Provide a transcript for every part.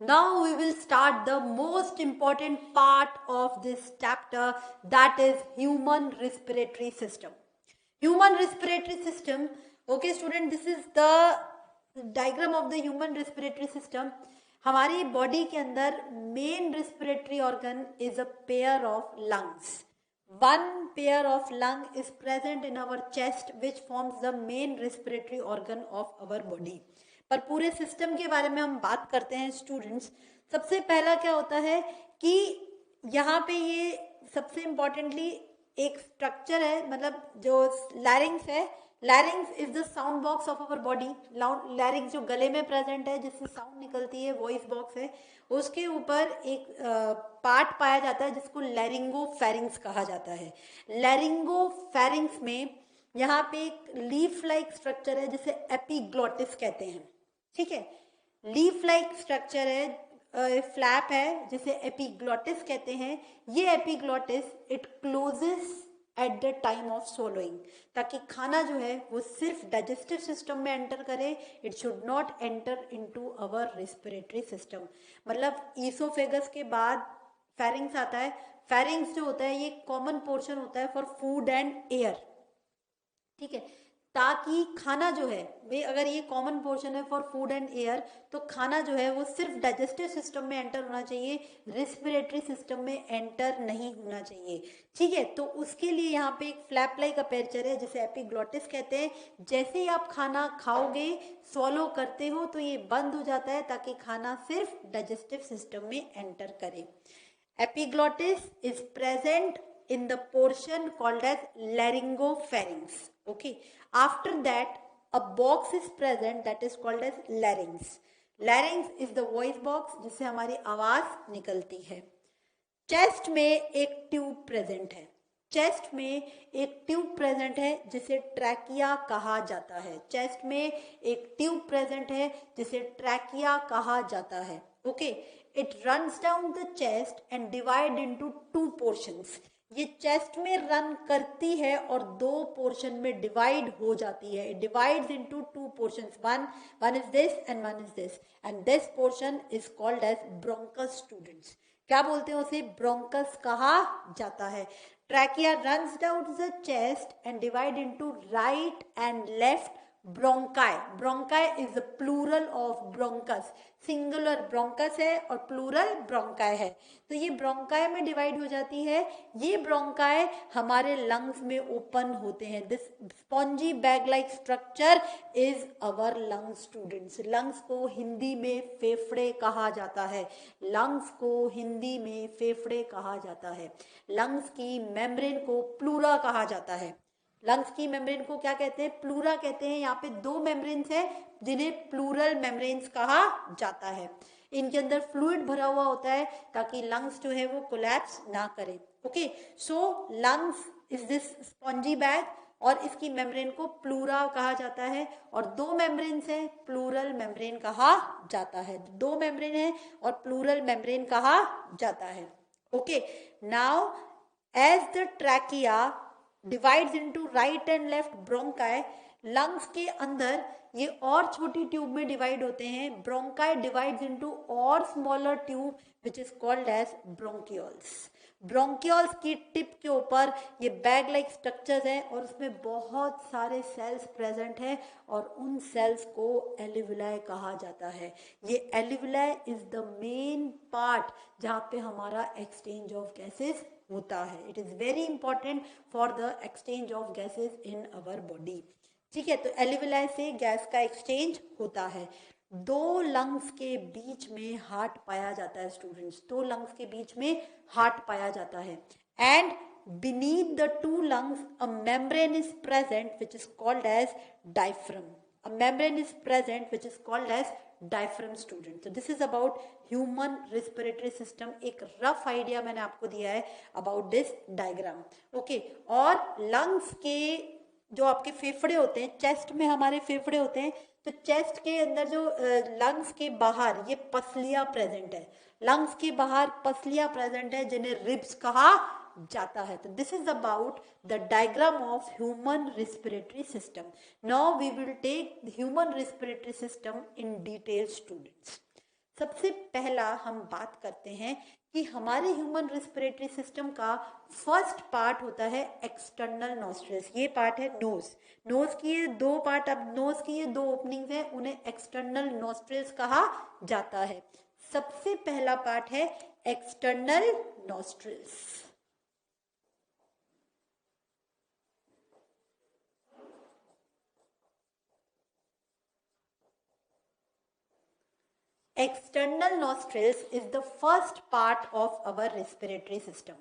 Now we will start the most important part of this chapter, that is human respiratory system. Human respiratory system. Okay student, this is the diagram of the human respiratory system. हमारी body के अंदर main respiratory organ is a pair of lungs. One pair of lung is present in our chest which forms the main respiratory organ of our body. पर पूरे system के बारे में हम बात करते हैं स्टूडेंट्स. सबसे पहला क्या होता है कि यहाँ पे ये सबसे इम्पोर्टेंटली एक स्ट्रक्चर है, मतलब जो लैरिंग्स है. लैरिंग्स is the sound box of our body. लैरिंग्स जो गले में प्रेजेंट है जिससे साउंड निकलती है, वॉइस बॉक्स है. उसके ऊपर एक पार्ट पाया जाता है जिसको लैरिंगोफेरिंग्स कहा जाता है. लैरिंगोफेरिंग्स में यहाँ पे एक लीफ लाइक स्ट्रक्चर है जिसे एपिग्लॉटिस कहते हैं. ठीक है, लीफ लाइक स्ट्रक्चर है, फ्लैप है जिसे एपिग्लॉटिस कहते हैं. ये epiglottis it closes at the time of swallowing, ताकि खाना जो है वो सिर्फ डाइजेस्टिव सिस्टम में एंटर करे. It should not enter into our respiratory system. मतलब ईसोफेगस के बाद फेरिंग्स आता है. फेरिंग्स जो होता है ये कॉमन पोर्शन होता है फॉर फूड एंड एयर. ठीक है, ताकि खाना जो है वे, अगर ये कॉमन पोर्शन है फॉर फूड एंड एयर, तो खाना जो है वो सिर्फ डाइजेस्टिव सिस्टम में एंटर होना चाहिए, रेस्पिरेटरी सिस्टम में एंटर नहीं होना चाहिए. ठीक है, तो उसके लिए यहाँ पे एक फ्लैप लाइक अपेर्चर है जिसे एपिग्लॉटिस कहते हैं. जैसे ही आप खाना खाओगे, स्वॉलो करते हो, तो ये बंद हो जाता है ताकि खाना सिर्फ डाइजेस्टिव सिस्टम में एंटर करे. Epiglottis is present in the portion called as laryngopharynx. Okay, after that a box is present that is called as larynx. Larynx is the voice box जिससे हमारी आवाज निकलती है. चेस्ट में एक ट्यूब प्रेजेंट है. चेस्ट में एक ट्यूब प्रेजेंट है जिसे ट्रैकिया कहा जाता है. चेस्ट में एक ट्यूब प्रेजेंट है जिसे ट्रैकिया कहा जाता है. Okay, it runs down the chest and divide into two portions. ये चेस्ट में रन करती है और दो पोर्शन में डिवाइड हो जाती है. It divides into two portions. One is this and one is this, and this portion is called as bronchus. Students क्या बोलते हैं उसे? ब्रोंकस कहा जाता है. Trachea runs down the chest and divide into right and left bronchi. Bronchi is the plural of bronchus. Singular bronchus है और plural bronchi है. तो ये ब्रोंकाई में डिवाइड हो जाती है. ये ब्रोंकाई हमारे लंग्स में ओपन होते हैं. This spongy bag like structure is our lungs. Students, lungs को हिंदी में फेफड़े कहा जाता है. लंग्स को हिंदी में फेफड़े कहा जाता है. लंग्स की मेम्ब्रेन को प्लूरा कहा जाता है. लंग्स की मेम्ब्रेन को क्या कहते हैं? प्लूरा कहते हैं. यहाँ पे दो मेम्ब्रेन्स है जिन्हें प्लूरल मेम्ब्रेन्स कहा जाता है. इनके अंदर फ्लूइड भरा हुआ होता है ताकि लंग्स जो है वो कोलैप्स ना करें. Okay, so lungs is this spongy bag और इसकी मेम्ब्रेन को प्लूरा कहा जाता है. और दो मेम्ब्रेन्स हैं, प्लूरल मेम्ब्रेन कहा जाता है. दो मेम्ब्रेन है और प्लूरल मेम्ब्रेन कहा जाता है. Okay, now as the trachea divides into right and left bronchi, lungs के अंदर ये और छोटी ट्यूब में डिवाइड होते हैं. ब्रोंकाई डिवाइड्स इनटू और smaller tube which is called as bronchioles. Bronchioles की टिप के ऊपर ये बैग लाइक स्ट्रक्चर्स हैं और उसमें बहुत सारे सेल्स प्रेजेंट हैं और उन सेल्स को एल्वियोलाई कहा जाता है. ये alveoli is the main part जहाँ पे हमारा एक्सचेंज ऑफ गैसेस होता है. It is very important for the exchange of gases in our body. ठीक है, तो एल्वियोलाई से गैस का एक्सचेंज होता है. दो लंग्स के बीच में हार्ट पाया जाता है. स्टूडेंट्स, दो लंग्स के बीच में हार्ट पाया जाता है. And beneath the two lungs a membrane is present which is called as diaphragm. A membrane is present which is called as diaphragm. Student, so this is about human respiratory system. एक rough idea मैंने आपको दिया है about this diagram. Okay, और lungs के जो आपके फेफड़े होते हैं, चेस्ट में हमारे फेफड़े होते हैं, तो चेस्ट के अंदर जो लंग्स के बाहर ये पसलियां प्रेजेंट है. लंग्स के बाहर पसलियां प्रेजेंट है जिन्हें रिब्स कहा जाता है. तो this is about the diagram of human respiratory system. Now we will take human respiratory system in detail. Students, सबसे पहला हम बात करते हैं कि हमारे ह्यूमन रेस्पिरेटरी सिस्टम का फर्स्ट पार्ट होता है एक्सटर्नल नॉस्ट्रिल्स। ये पार्ट है नोज। नोज की ये दो पार्ट, अब नोज की ये दो ओपनिंग्स हैं, उन्हें एक्सटर्नल नॉस्ट्रिल्स कहा जाता है। सबसे पहला पार्ट है external nostrils. External nostrils is the first part of our respiratory system.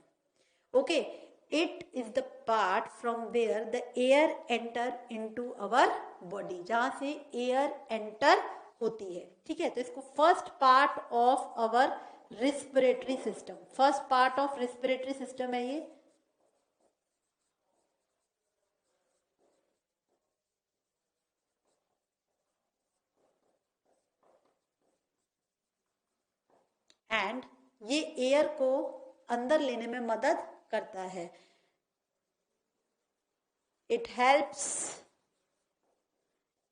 Okay, it is the part from where the air enter into our body, जहां से air enter होती है। ठीक है, तो इसको first part of our respiratory system, first part of respiratory system है ये। एंड ये एयर को अंदर लेने में मदद करता है। It helps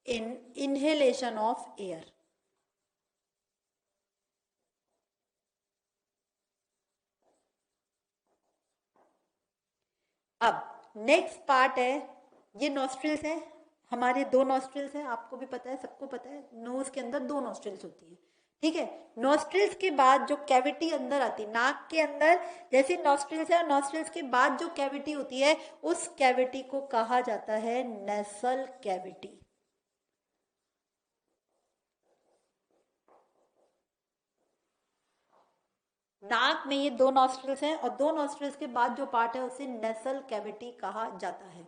in inhalation of air. अब नेक्स्ट पार्ट है, ये नॉस्ट्रिल्स है, हमारे दो नॉस्ट्रिल्स हैं, आपको भी पता है, सबको पता है, नोज के अंदर दो नॉस्ट्रिल्स होती है। ठीक है, नॉस्ट्रिल्स के बाद जो कैविटी अंदर आती है, नाक के अंदर जैसे नॉस्ट्रिल्स है, नॉस्ट्रिल्स के बाद जो कैविटी होती है उस कैविटी को कहा जाता है नेसल कैविटी। नाक में ये दो नॉस्ट्रिल्स हैं और दो नॉस्ट्रिल्स के बाद जो पार्ट है उसे नेसल कैविटी कहा जाता है।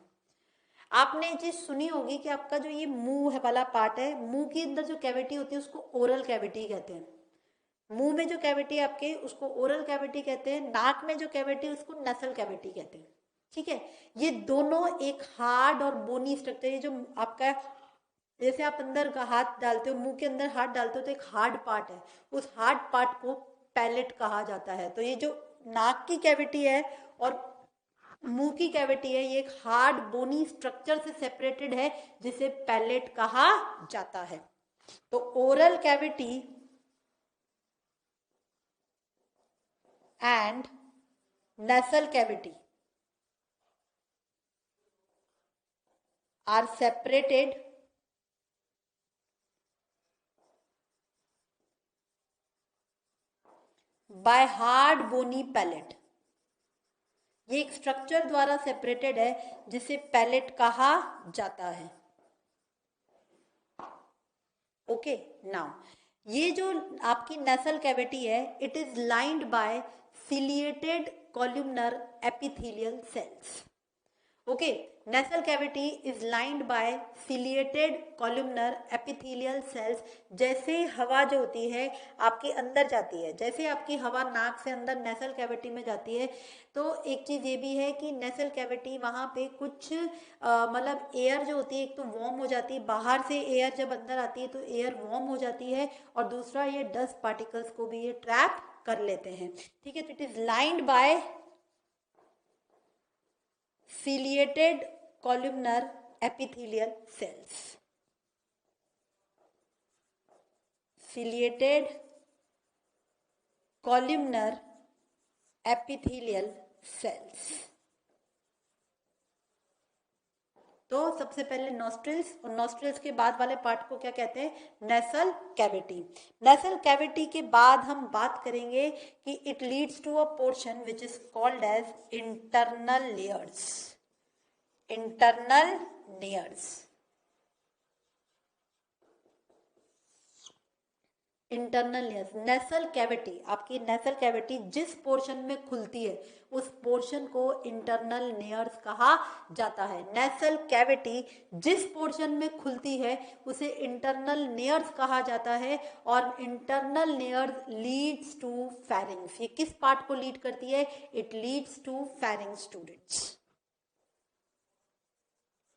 आपने ये चीज सुनी होगी कि आपका जो ये मुंह है वाला पार्ट है, मुंह के अंदर जो कैविटी होती है उसको ओरल कैविटी कहते हैं। मुंह में जो कैविटी है आपके उसको ओरल कैविटी कहते हैं, नाक में जो कैविटी है उसको नेसल कैविटी कहते हैं। ठीक है, ये दोनों एक हार्ड और बोनी स्ट्रक्चर, ये जो आपका जैसे आप अंदर का हाथ डालते हो, मुंह के अंदर हाथ डालते हो तो एक हार्ड पार्ट है, उस हार्ड पार्ट को पैलेट कहा जाता है। तो ये जो नाक की कैविटी है और मुंह की कैविटी है, ये एक हार्ड बोनी स्ट्रक्चर से सेपरेटेड है जिसे पैलेट कहा जाता है। तो oral cavity and nasal cavity are separated by hard bony palate. ये एक स्ट्रक्चर द्वारा सेपरेटेड है जिसे पैलेट कहा जाता है। ओके, नाउ ये जो आपकी नेसल कैविटी है, it is lined by ciliated columnar epithelial cells. Okay, nasal cavity is lined by ciliated columnar epithelial cells. जैसे हवा जो होती है आपके अंदर जाती है, जैसे आपकी हवा नाक से अंदर नेसल कैविटी में जाती है, तो एक चीज ये भी है कि नेसल कैविटी वहां पे कुछ मतलब एयर जो होती है, एक तो वार्म हो जाती है, बाहर से एयर जब अंदर आती है तो एयर वार्म हो जाती है, और दूसरा ये डस्ट पार्टिकल्स को भी ये ट्रैप कर लेते हैं। ठीक है, तो it is lined by ciliated columnar epithelial cells. Ciliated columnar epithelial cells. तो सबसे पहले नॉस्ट्रिल्स, और नॉस्ट्रिल्स के बाद वाले पार्ट को क्या कहते हैं? Nasal cavity. नेसल कैविटी के बाद हम बात करेंगे कि it leads to a portion which is called as internal layers. Internal layers, internal layers. Nasal cavity, आपकी नेसल कैविटी जिस पोर्शन में खुलती है उस पोर्शन को इंटरनल लेयर्स कहा जाता है। नेसल कैविटी जिस पोर्शन में खुलती है उसे इंटरनल लेयर्स कहा जाता है, और internal layers leads to pharynx. ये किस पार्ट को लीड करती है? It leads to pharynx students,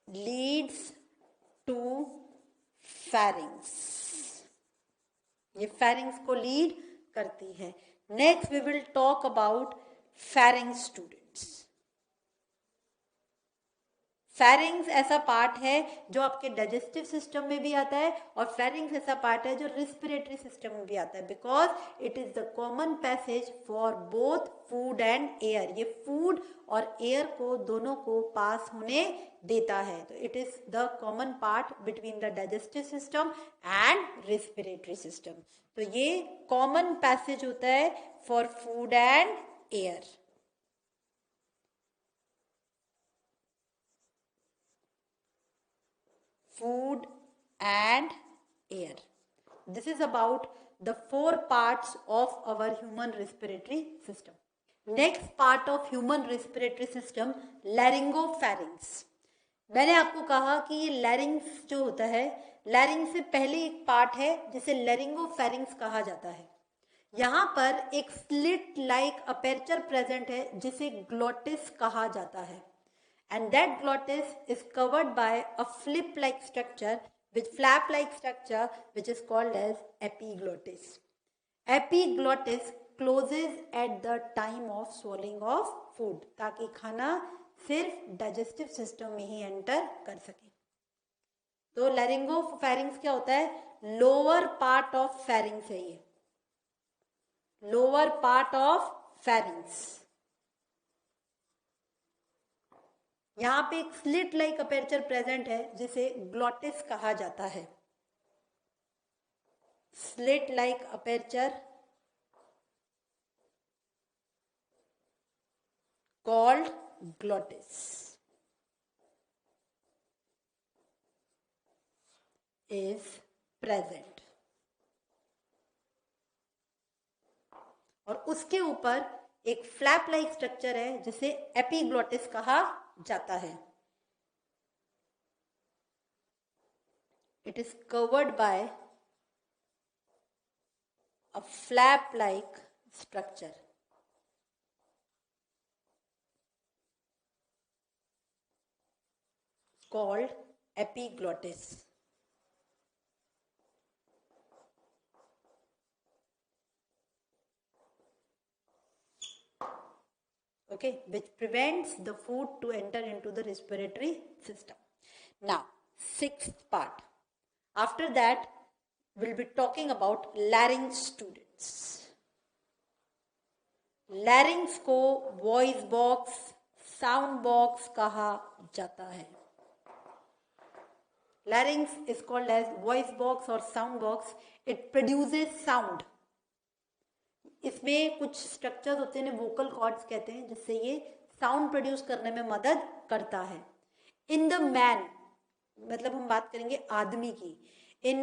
leads to pharynx. ये फेरिंग्स को लीड करती है। Next we will talk about pharynx students. Pharynx ऐसा पार्ट है जो आपके डाइजेस्टिव सिस्टम में भी आता है और फेरिंग्स ऐसा पार्ट है जो रिस्पिरेटरी सिस्टम में भी आता है, because it is the common passage for both food and air. ये फूड और एयर को दोनों को पास होने देता है, तो it is the common part between the digestive system and respiratory system. तो ये कॉमन पैसेज होता है for food and air. Food and air. This is about the 4 parts of our human respiratory system. Next part of human respiratory system, laryngopharynx. मैंने आपको कहा कि ये लैरिंग्स जो होता है, लैरिंग्स से पहले एक पार्ट है जिसे लैरिंगोफैरिंक्स कहा जाता है। यहाँ पर एक स्लिट लाइक अपर्चर प्रेजेंट है जिसे ग्लोटिस कहा जाता है, and that glottis is covered by a flap-like structure which is called as epiglottis. Epiglottis closes at the time of swallowing of food, ताकि खाना सिर्फ डाइजेस्टिव सिस्टम में ही एंटर कर सके। तो लैरिंगोफैरिंक्स क्या होता है? लोअर पार्ट ऑफ फेरिंग्स है ये, लोअर पार्ट ऑफ फेरिंग्स। यहाँ पे एक स्लिट लाइक अपर्चर प्रेजेंट है जिसे ग्लोटिस कहा जाता है। Slit like aperture called glottis is present, और उसके ऊपर एक फ्लैप लाइक स्ट्रक्चर है जिसे एपिग्लोटिस कहा जाता है। It is covered by a flap like structure called epiglottis. Okay, which prevents the food to enter into the respiratory system. Now, sixth part. After that, we'll be talking about larynx students. Larynx को voice box, sound box कहा जाता है। Larynx is called as voice box or sound box. It produces sound. इसमें कुछ structures होते हैं, vocal cords कहते हैं, जिससे ये साउंड प्रोड्यूस करने में मदद करता है। इन द मैन, मतलब हम बात करेंगे आदमी की। In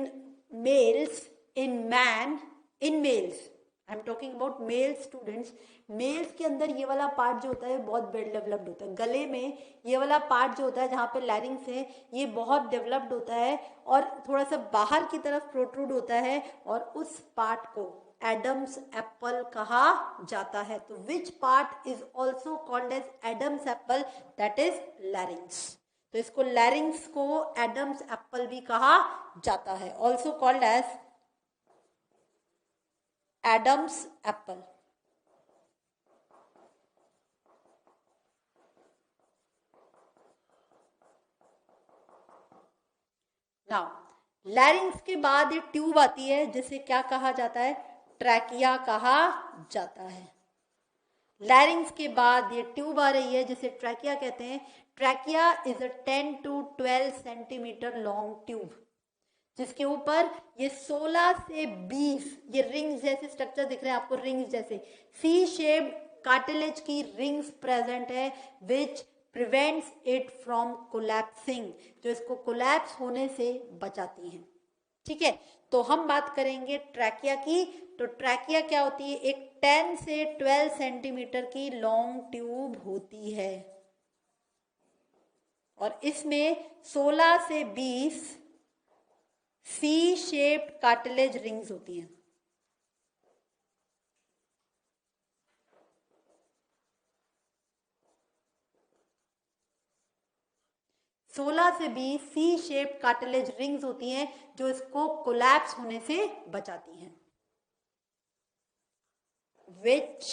males, in man, in males, I am talking about male students. Males के अंदर ये वाला पार्ट जो होता है बहुत वेल डेवलप्ड होता है। गले में ये वाला पार्ट जो होता है जहाँ पे लैरिंग्स है, ये बहुत डेवलप्ड होता है और थोड़ा सा बाहर की तरफ प्रोट्रूड होता है, और उस पार्ट को एडम्स एप्पल कहा जाता है। तो which part is also called as Adam's apple? That is larynx. तो इसको लैरिंग्स को एडम्स एप्पल भी कहा जाता है, also called as Adam's apple. Now larynx के बाद एक ट्यूब आती है जिसे क्या कहा जाता है? ट्रैकिया कहा जाता है। लैरिंग्स के बाद ये ट्यूब आ रही है जिसे ट्रैकिया कहते हैं। Trachea is a 10 to 12 centimetre long tube, जिसके ऊपर ये 16 से 20 ये रिंग्स जैसे स्ट्रक्चर दिख रहे हैं आपको, रिंग्स जैसे सी शेप्ड कार्टिलेज की रिंग्स प्रेजेंट है, which prevents it from collapsing, जो इसको कोलैप्स होने से बचाती हैं। ठीक है, तो हम बात करेंगे ट्रैकिया की। तो ट्रैकिया क्या होती है? एक 10 से 12 सेंटीमीटर की लॉन्ग ट्यूब होती है और इसमें 16 से 20 सी शेप्ड कार्टिलेज रिंग्स होती हैं। सोलह से 20 सी शेप्ड कार्टिलेज रिंग्स होती हैं जो इसको कोलैप्स होने से बचाती हैं, which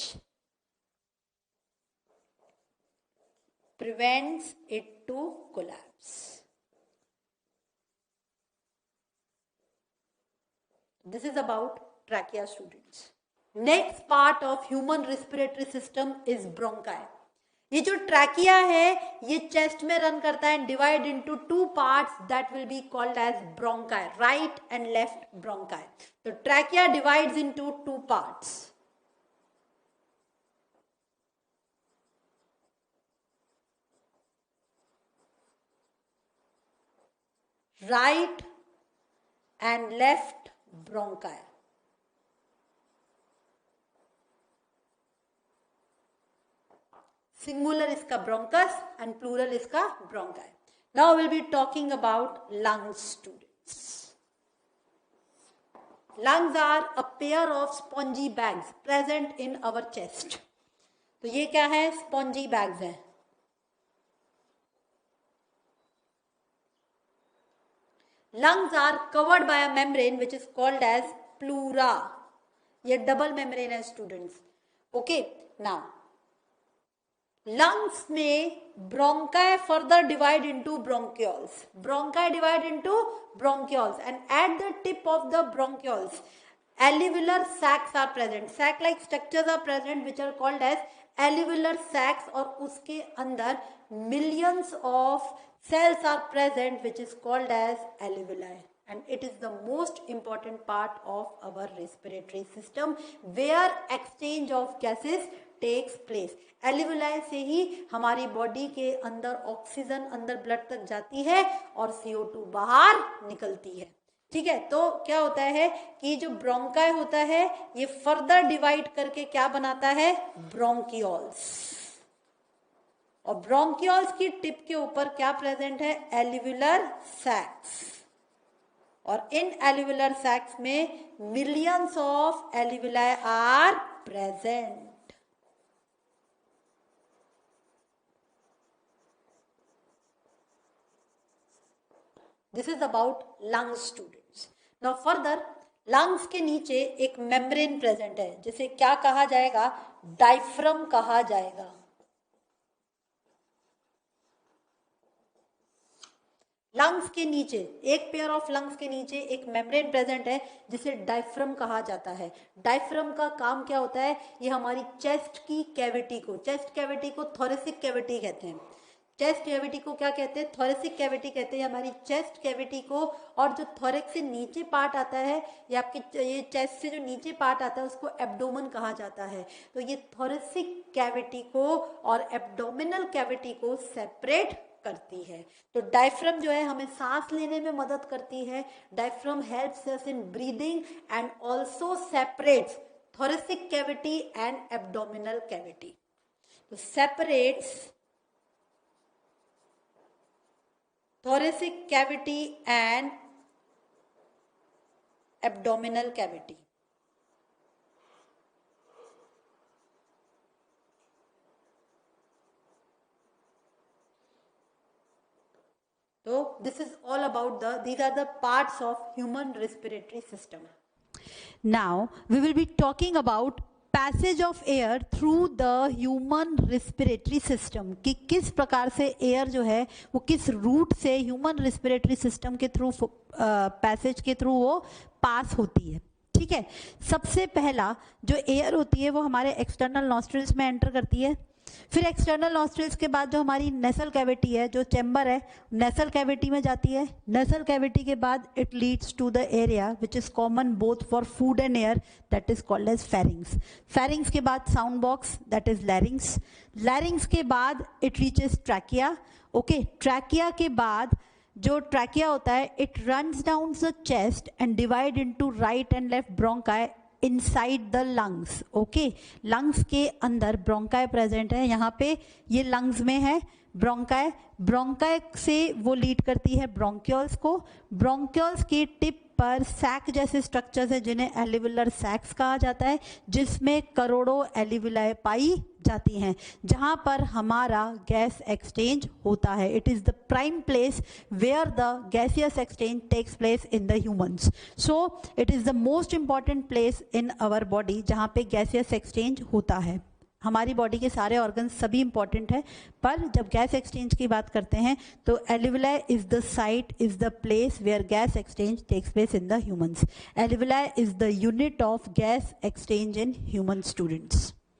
prevents it to collapse. This is about trachea, students. Next part of human respiratory system is bronchi. ये जो ट्रैकिया है ये चेस्ट में रन करता है, divide into two parts that will be called as bronchi, right and left bronchi. तो trachea divides into two parts. Right and left bronchi. Singular इसका bronchus and plural इसका bronchi. Now we'll be talking about lungs, students. Lungs are a pair of spongy bags present in our chest. तो ये क्या है? Spongy bags हैं. Lungs are covered by a membrane which is called as pleura. ये double membrane है, students. Okay, now lungs में bronchi further divide into bronchioles. Bronchi divide into bronchioles, and at the tip of the bronchioles, alveolar sacs are present. Sac-like structures are present, which are called as alveolar sacs. और उसके अंदर millions of cells are present, which is called as alveoli. And it is the most important part of our respiratory system, where exchange of gases takes place. Alveoli से ही हमारी body के अंदर oxygen अंदर blood तक जाती है और CO2 बाहर निकलती है. ठीक है, तो क्या होता है कि जो ब्रोंकाई होता है ये फर्दर डिवाइड करके क्या बनाता है? ब्रोंकियोल्स. और ब्रोंकियोल्स की टिप के ऊपर क्या प्रेजेंट है? Alveolar sacs. और इन एल्वियोलर सैक्स में millions of alveoli are present. This is about lungs, students. Now further, lungs के नीचे एक membrane present है जिसे क्या कहा जाएगा? डायफ्रम कहा जाएगा. लंग्स के नीचे, एक पेयर ऑफ लंग्स के नीचे एक मेम्ब्रेन प्रेजेंट है जिसे डायफ्रम कहा जाता है. डायफ्रम का काम क्या होता है? ये हमारी चेस्ट की कैविटी को, चेस्ट कैविटी को थोरेसिक कैविटी कहते हैं. चेस्ट कैविटी को क्या कहते हैं? थोरेसिक कैविटी कहते हैं हमारी चेस्ट कैविटी को. और जो थोरेक्स से नीचे पार्ट आता है, ये आपके ये चेस्ट से जो नीचे पार्ट आता है उसको एब्डोमेन कहा जाता है. तो ये थोरेसिक कैविटी को और एब्डोमिनल कैविटी को सेपरेट करती है. तो डायफ्रम जो है हमें सांस लेने में मदद करती है. Diaphragm helps us in breathing and also separates thoracic cavity and abdominal cavity. तो separates thoracic cavity and abdominal cavity. So this is all about these are the parts of human respiratory system. Now we will be talking about passage of air through the human respiratory system, कि किस प्रकार से air जो है वो किस root से human respiratory system के थ्रू पैसेज के थ्रू वो पास होती है. ठीक है, सबसे पहला जो एयर होती है वो हमारे एक्सटर्नल नॉस्ट्रिल्स में एंटर करती है. फिर एक्सटर्नल नॉस्ट्रिल्स के बाद जो हमारी नेसल कैविटी है, जो चैम्बर है, नेसल कैविटी में जाती है. नेसल कैविटी के बाद it leads to the area which is common both for food and air, that is called as pharynx. Pharynx के बाद sound box, that is larynx. Larynx के बाद it reaches trachea. Okay, trachea के बाद जो trachea होता है it runs down the chest and divide into right and left bronchi inside the lungs. Okay, lungs के अंदर ब्रोंकाई प्रेजेंट है. यहाँ पे ये लंग्स में है ब्रोंकाई. ब्रोंकाई से वो लीड करती है ब्रोंक्योल्स को. ब्रोंक्योल्स की टिप पर सैक जैसे स्ट्रक्चर्स है जिन्हें एल्वियोलर सैक्स कहा जाता है, जिसमें करोड़ों एल्वियोलाई पाई जाती हैं, जहां पर हमारा गैस एक्सचेंज होता है. It is the prime place where the gaseous exchange takes place in the humans. So it is the most important place in our body जहां पे गैसियस एक्सचेंज होता है. हमारी बॉडी के सारे ऑर्गन्स सभी इंपॉर्टेंट है, पर जब गैस एक्सचेंज की बात करते हैं तो alveoli is the site, is the place where gas exchange takes place in the humans. Alveoli is the unit of gas exchange in human students.